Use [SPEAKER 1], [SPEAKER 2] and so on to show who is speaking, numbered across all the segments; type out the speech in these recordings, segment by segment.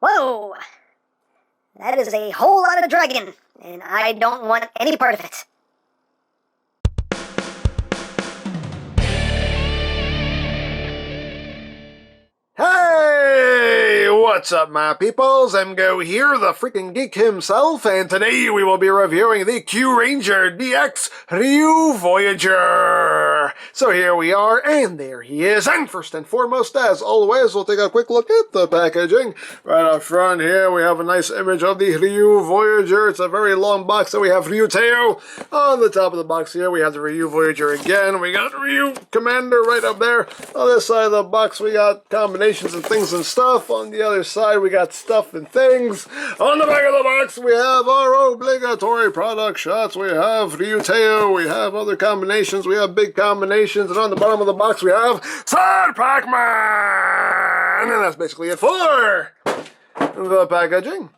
[SPEAKER 1] Whoa! That is a whole lot of dragon, and I don't want any part of it.
[SPEAKER 2] Hey! What's up, my peoples? EmGo here, the freaking geek himself, and today we will be reviewing the Kyuranger DX RYU VOYAGER. So here we are, and there he is. And first and foremost, as always, we'll take a quick look at the packaging. Right up front here, we have a nice image of the RYU VOYAGER. It's a very long box, so we have ryutei-oh. On the top of the box here, we have the RYU VOYAGER again. We got RYU Commander right up there. On this side of the box, we got combinations and things and stuff. On the other side, we got stuff and things. On the back of the box, we have our obligatory product shots. We have ryutei-oh. We have other combinations. We have big combinations. And on the bottom of the box, we have Sad Pac-Man. And that's basically it for the packaging.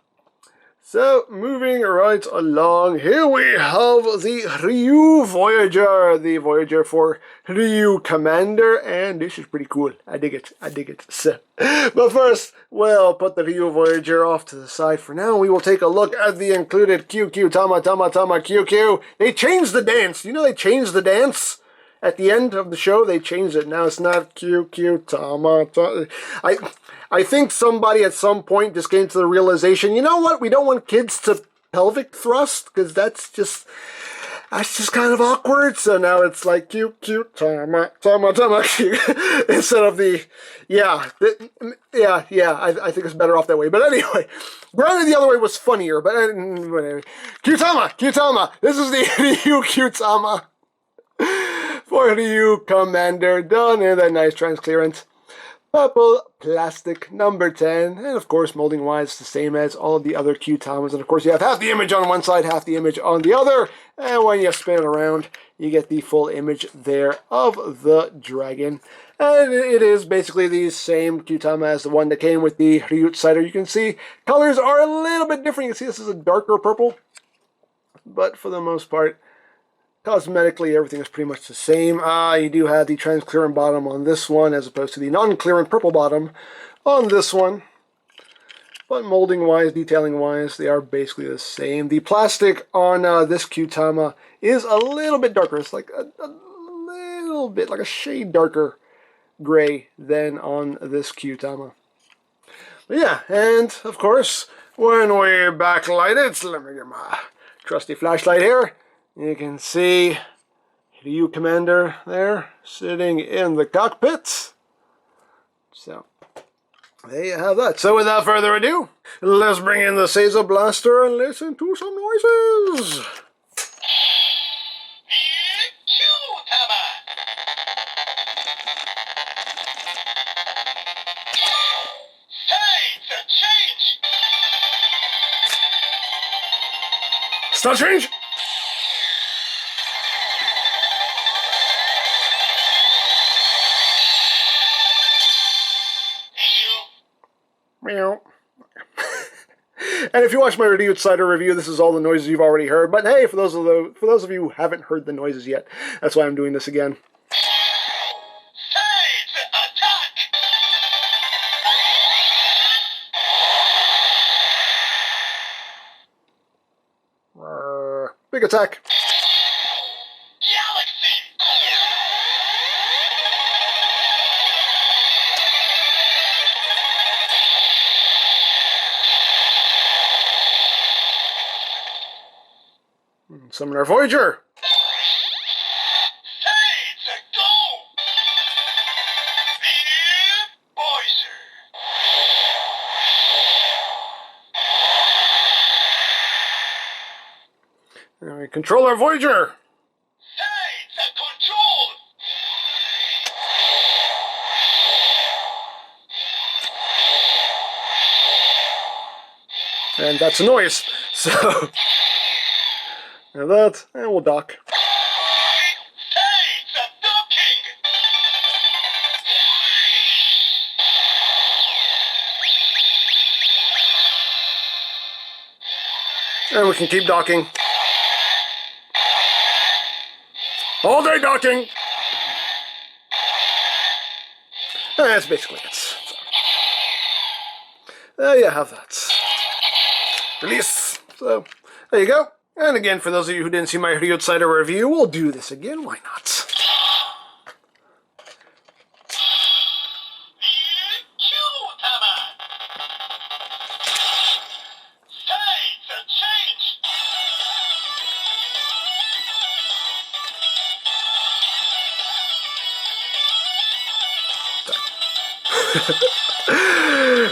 [SPEAKER 2] So, moving right along, here we have the RYU VOYAGER, the Voyager for RYU Commander, and this is pretty cool. I dig it. So, but first, we'll put the RYU VOYAGER off to the side for now. We will take a look at the included QQ, Tama QQ. They changed the dance. You know they changed the dance? At the end of the show, they changed it. Now it's not QQ, Tama. I think somebody at some point just came to the realization, you know what? We don't want kids to pelvic thrust, because that's just kind of awkward. So now it's like QQ, Tama, Q. Instead of the, I think it's better off that way. But anyway, granted the other way was funnier, but anyway. Q-Tama. This is the RYU Q-Tama for RYU Commander, done in that nice transclearance purple plastic number 10, and of course molding wise the same as all of the other Q-Tamas, and of course you have half the image on one side, half the image on the other, and when you spin it around you get the full image there of the dragon. And it is basically the same Q-Tama as the one that came with the ryutei-oh. You can see colors are a little bit different. You can see this is a darker purple, but for the most part cosmetically, everything is pretty much the same. You do have the transparent bottom on this one, as opposed to the non-clearant purple bottom on this one. But molding-wise, detailing-wise, they are basically the same. The plastic on this Q-Tama is a little bit darker. It's like a little bit, like a shade darker gray than on this Q-Tama. But yeah, and of course, when we backlight it, let me get my trusty flashlight here. You can see RYU Commander there, sitting in the cockpit. So, there you have that. So without further ado, let's bring in the Seiza Blaster and listen to some noises. Start change! Meow. And if you watch my ryutei-oh review, this is all the noises you've already heard. But hey, for those of you who haven't heard the noises yet, that's why I'm doing this again. Big attack. Summon our Voyager! Alright, control our Voyager! And that's a noise, so... And that, and we'll dock. And we can keep docking. All day docking! And that's basically it. There you have that. Release. So, there you go. And again, for those of you who didn't see my ryutei review, we'll do this again. Why not?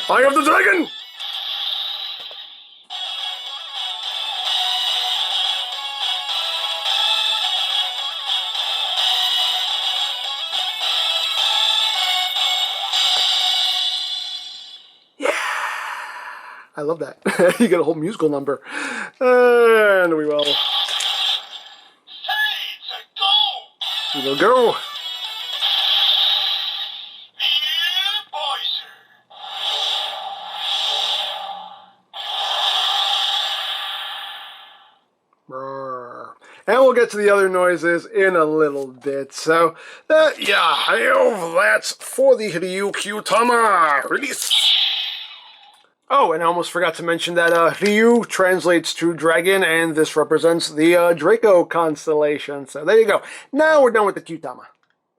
[SPEAKER 2] Eye of the Dragon! Yeah! I love that. You get a whole musical number. And we will... We will go! And we'll get to the other noises in a little bit. So, yeah, that's for the Ryu Kyutama. Release! Oh, and I almost forgot to mention that Ryu translates to dragon, and this represents the Draco constellation. So there you go. Now we're done with the Kyutama.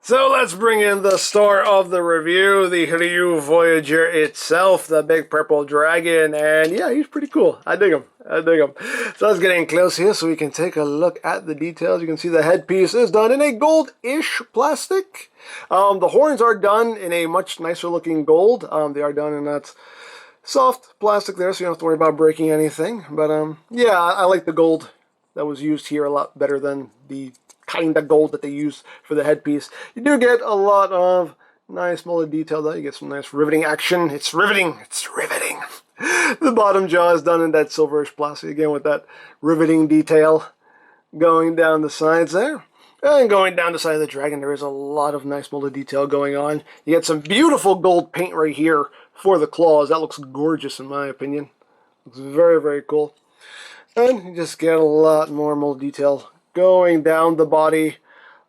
[SPEAKER 2] So let's bring in the star of the review, the RYU Voyager itself, the big purple dragon, and yeah, he's pretty cool. I dig him. I dig him. So let's get in close here so we can take a look at the details. You can see the headpiece is done in a gold-ish plastic. The horns are done in a much nicer looking gold. They are done in that soft plastic there, so you don't have to worry about breaking anything. But yeah, I like the gold that was used here a lot better than the kind of gold that they use for the headpiece. You do get a lot of nice molded detail though. You get some nice riveting action. It's riveting. It's riveting. The bottom jaw is done in that silverish plastic again with that riveting detail going down the sides there. And going down the side of the dragon, there is a lot of nice molded detail going on. You get some beautiful gold paint right here for the claws. That looks gorgeous in my opinion. Looks very, very cool. And you just get a lot more molded detail going down the body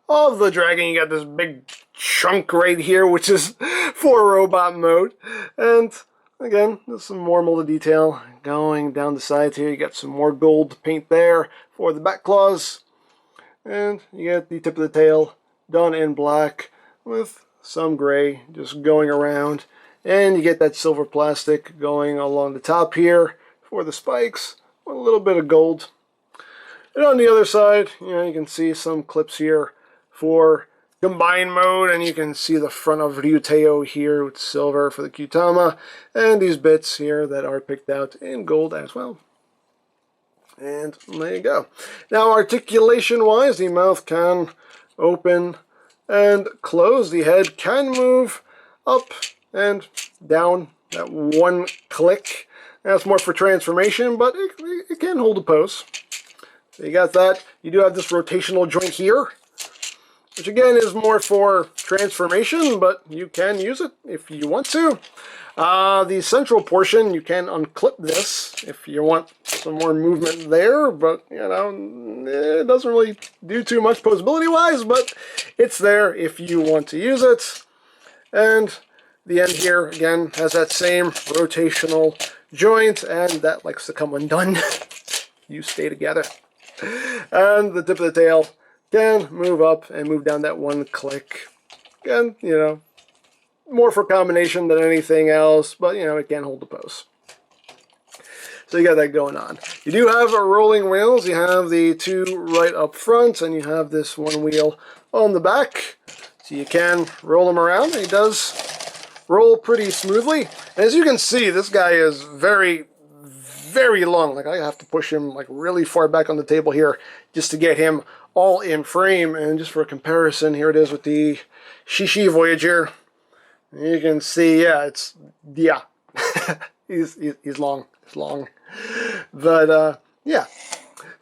[SPEAKER 2] of the dragon. You got this big chunk right here, which is for robot mode. And again, there's some more molded detail going down the sides here. You got some more gold paint there for the back claws. And you get the tip of the tail done in black with some gray just going around. And you get that silver plastic going along the top here for the spikes with a little bit of gold. And on the other side, you can see some clips here for combine mode, and you can see the front of ryutei-oh here with silver for the Kyutama, and these bits here that are picked out in gold as well. And there you go. Now, articulation-wise, the mouth can open and close. The head can move up and down at one click. That's more for transformation, but it can hold a pose. So you got that. You do have this rotational joint here, which again is more for transformation, but you can use it if you want to. The central portion, you can unclip this if you want some more movement there, but it doesn't really do too much posability-wise, but it's there if you want to use it. And the end here, again, has that same rotational joint, and that likes to come undone. You stay together. And the tip of the tail can move up and move down that one click. Again, more for combination than anything else, but, it can hold the pose. So you got that going on. You do have rolling wheels. You have the two right up front, and you have this one wheel on the back. So you can roll them around. He does roll pretty smoothly. And as you can see, this guy is very, very long. Like, I have to push him like really far back on the table here just to get him all in frame. And just for a comparison, here it is with the RYU Voyager. You can see, yeah, he's long. It's long. But, yeah.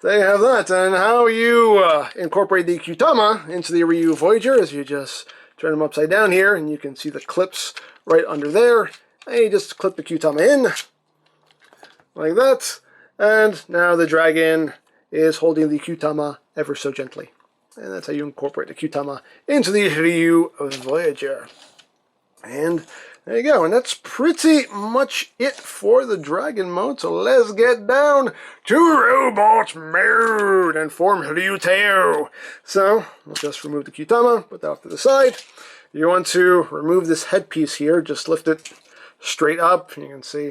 [SPEAKER 2] There you have that. And how you incorporate the Kyutama into the RYU Voyager is you just turn them upside down here, and you can see the clips right under there. And you just clip the Kyutama in, like that. And now the dragon is holding the Kyutama ever so gently. And that's how you incorporate the Kyutama into the RYU Voyager. And there you go, and that's pretty much it for the dragon mode. So let's get down to robot mode and form ryutei-oh. So we'll just remove the Kyutama, put that off to the side. You want to remove this headpiece here, just lift it straight up. You can see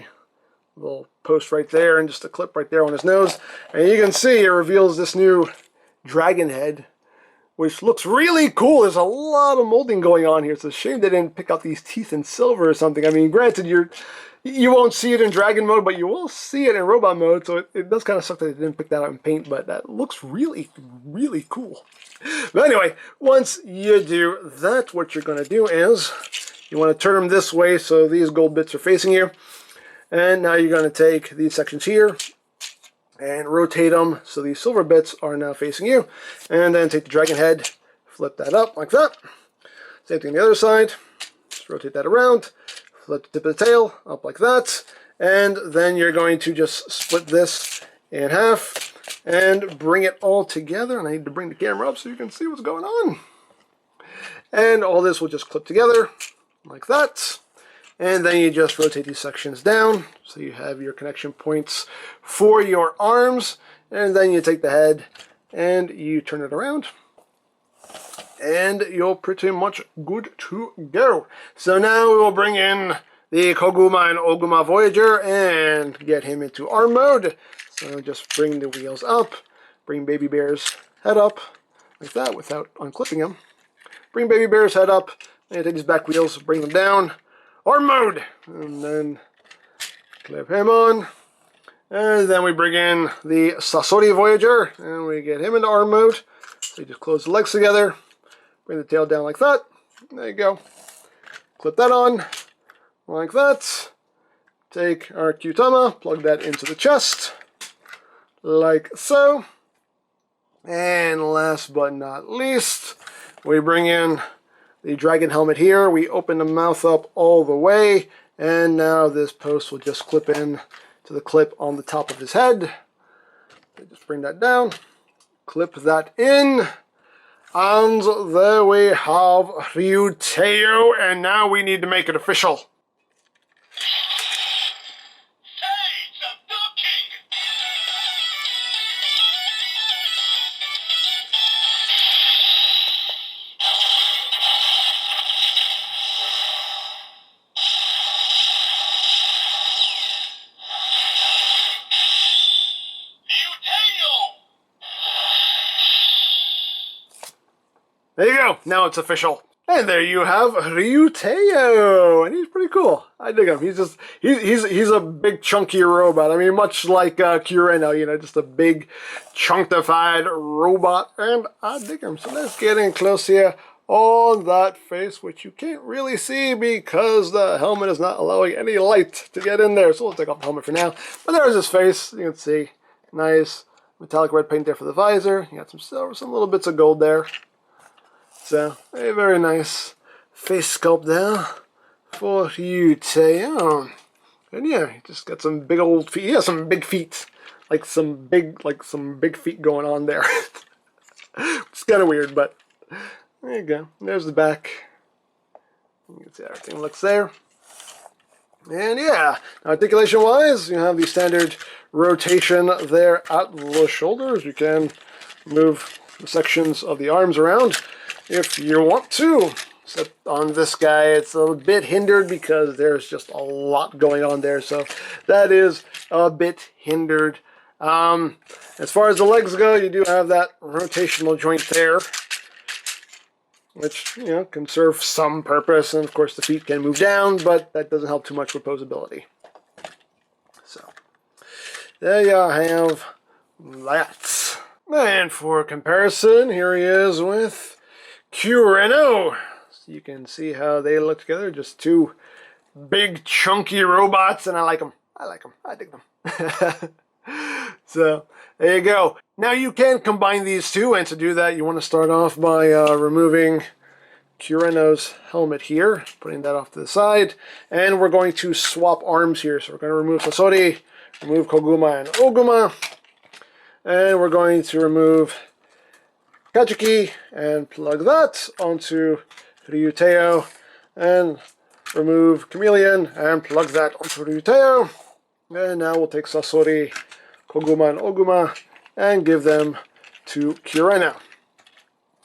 [SPEAKER 2] a little post right there and just a clip right there on his nose. And you can see it reveals this new dragon head, which looks really cool. There's a lot of molding going on here. It's a shame they didn't pick out these teeth in silver or something. I mean, granted, you won't see it in dragon mode, but you will see it in robot mode, so it does kind of suck that they didn't pick that out in paint, but that looks really, really cool. But anyway, once you do that, what you're going to do is you want to turn them this way so these gold bits are facing you. And now you're going to take these sections here and rotate them so these silver bits are now facing you. And then take the dragon head, flip that up like that. Same thing on the other side. Just rotate that around, flip the tip of the tail up like that. And then you're going to just split this in half and bring it all together. And I need to bring the camera up so you can see what's going on. And all this will just clip together like that. And then you just rotate these sections down so you have your connection points for your arms. And then you take the head and you turn it around. And you're pretty much good to go. So now we will bring in the Koguma and Oguma Voyager and get him into arm mode. So just bring the wheels up, bring Baby Bear's head up like that without unclipping him. Bring Baby Bear's head up and take these back wheels, bring them down. Arm mode, and then clip him on, and then we bring in the Sasori Voyager, and we get him into arm mode. So you just close the legs together, bring the tail down like that. There you go. Clip that on, like that. Take our Kyutama, plug that into the chest, like so. And last but not least, we bring in the dragon helmet here. We open the mouth up all the way, and now this post will just clip in to the clip on the top of his head. Just bring that down, clip that in, and there we have ryutei-oh, and now we need to make it official. There you go. Now it's official. And there you have ryutei-oh, and he's pretty cool. I dig him. He's a big chunky robot. I mean, much like kyuren-oh, you know, just a big chunkified robot, and I dig him. So let's get in close here on that face, which you can't really see because the helmet is not allowing any light to get in there. So we'll take off the helmet for now. But there's his face. You can see nice metallic red paint there for the visor. You got some silver, some little bits of gold there. So, a very nice face sculpt there for ryutei-oh. And yeah, he just got some big old feet. Yeah, some big feet. Like some big feet going on there. It's kind of weird, but there you go. There's the back. You can see everything looks there. And yeah, articulation-wise, you have the standard rotation there at the shoulders. You can move the sections of the arms around if you want to. Except on this guy, it's a bit hindered because there's just a lot going on there. So that is a bit hindered. As far as the legs go, you do have that rotational joint there, which, you know, can serve some purpose. And of course the feet can move down, but that doesn't help too much with posability. So there you have that. And for comparison, here he is with kyuren-oh. So you can see how they look together. Just two big chunky robots, and I like them. I like them. I dig them. So there you go. Now you can combine these two, and to do that you want to start off by removing kyuren-oh's helmet here, putting that off to the side, and we're going to swap arms here. So we're going to remove Sasori, remove Koguma and Oguma, and we're going to remove Kajuki and plug that onto ryutei-oh, and remove Chameleon and plug that onto ryutei-oh. And now we'll take Sasori, Koguma, and Oguma and give them to kyuren-oh.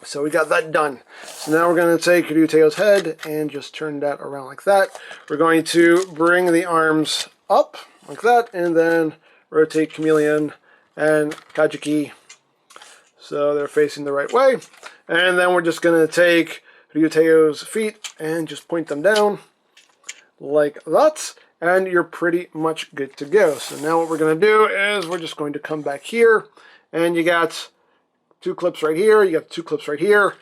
[SPEAKER 2] So we got that done. So now we're going to take ryutei-oh's head and just turn that around like that. We're going to bring the arms up like that and then rotate Chameleon and Kajiki so they're facing the right way. And then we're just going to take ryutei-oh's feet and just point them down like that. And you're pretty much good to go. So now what we're going to do is we're just going to come back here and you got 2 clips right here, you got 2 clips right here.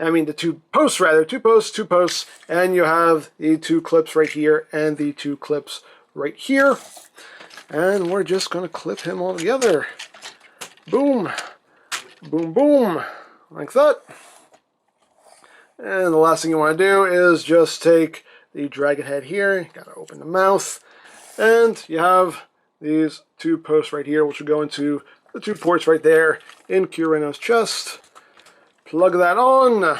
[SPEAKER 2] I mean the 2 posts rather, 2 posts, and you have the 2 clips right here and the 2 clips right here. And we're just going to clip him all together. Boom, boom, boom, like that. And the last thing you want to do is just take the dragon head here, you got to open the mouth, and you have these 2 posts right here which will go into the 2 ports right there in kyuren-oh's chest. Plug that on,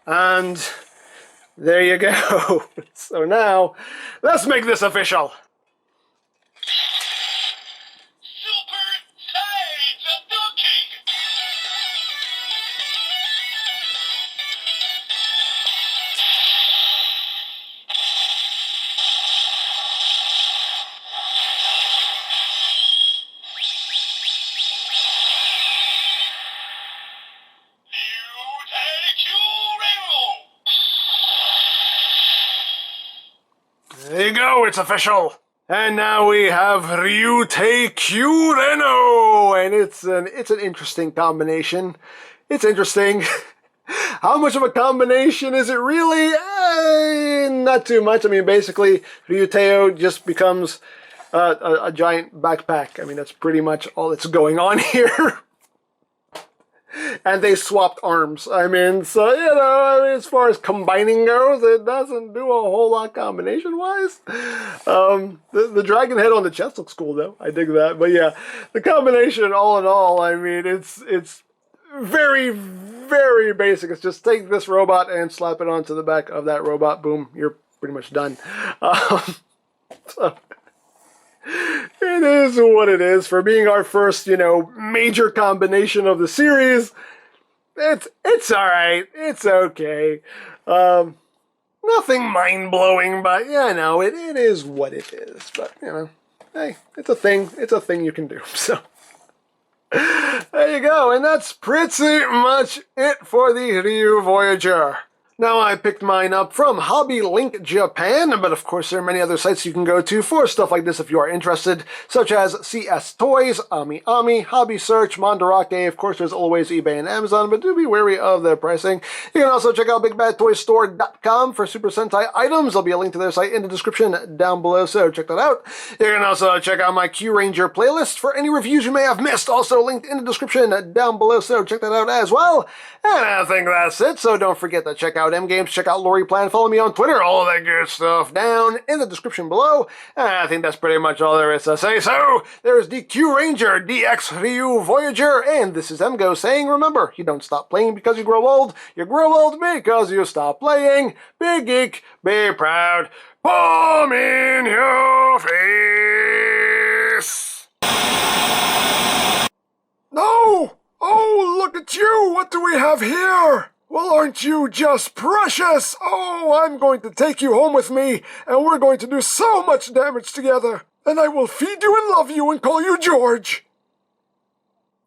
[SPEAKER 2] and there you go. So now, let's make this official. There you go, it's official. And now we have ryutei-kyuren-oh, and it's an interesting combination. It's interesting. How much of a combination is it really? Not too much. I mean, basically, ryutei-oh just becomes a giant backpack. I mean, that's pretty much all that's going on here. And they swapped arms. I mean, so, you know, I mean, as far as combining goes, it doesn't do a whole lot combination-wise. The dragon head on the chest looks cool, though. I dig that. But yeah, the combination, all in all, I mean, it's very, very basic. It's just take this robot and slap it onto the back of that robot. Boom, you're pretty much done. So it is what it is. For being our first, you know, major combination of the series, it's alright. It's okay. Nothing mind-blowing, but, yeah, no, it is what it is. But, you know, hey, it's a thing. It's a thing you can do, so. There you go, and that's pretty much it for the RYU Voyager. Now, I picked mine up from Hobby Link Japan, but of course there are many other sites you can go to for stuff like this if you are interested, such as CS Toys, Ami Ami, Hobby Search, Mandarake. Of course, there's always eBay and Amazon, but do be wary of their pricing. You can also check out BigBadToyStore.com for Super Sentai items. There'll be a link to their site in the description down below, so check that out. You can also check out my Kyuranger playlist for any reviews you may have missed, also linked in the description down below, so check that out as well. And I think that's it, so don't forget to check out EmGo's, check out Lori Plan, follow me on Twitter, all of that good stuff down in the description below. And I think that's pretty much all there is to say. So, there's the Kyuranger DX RYU Voyager, and this is EmGo saying, remember, you don't stop playing because you grow old because you stop playing. Be geek, be proud, palm in your face. No! Oh, look at you! What do we have here? Well, aren't you just precious? Oh, I'm going to take you home with me, and we're going to do so much damage together. And I will feed you and love you and call you George.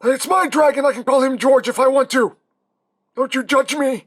[SPEAKER 2] And it's my dragon, I can call him George if I want to. Don't you judge me.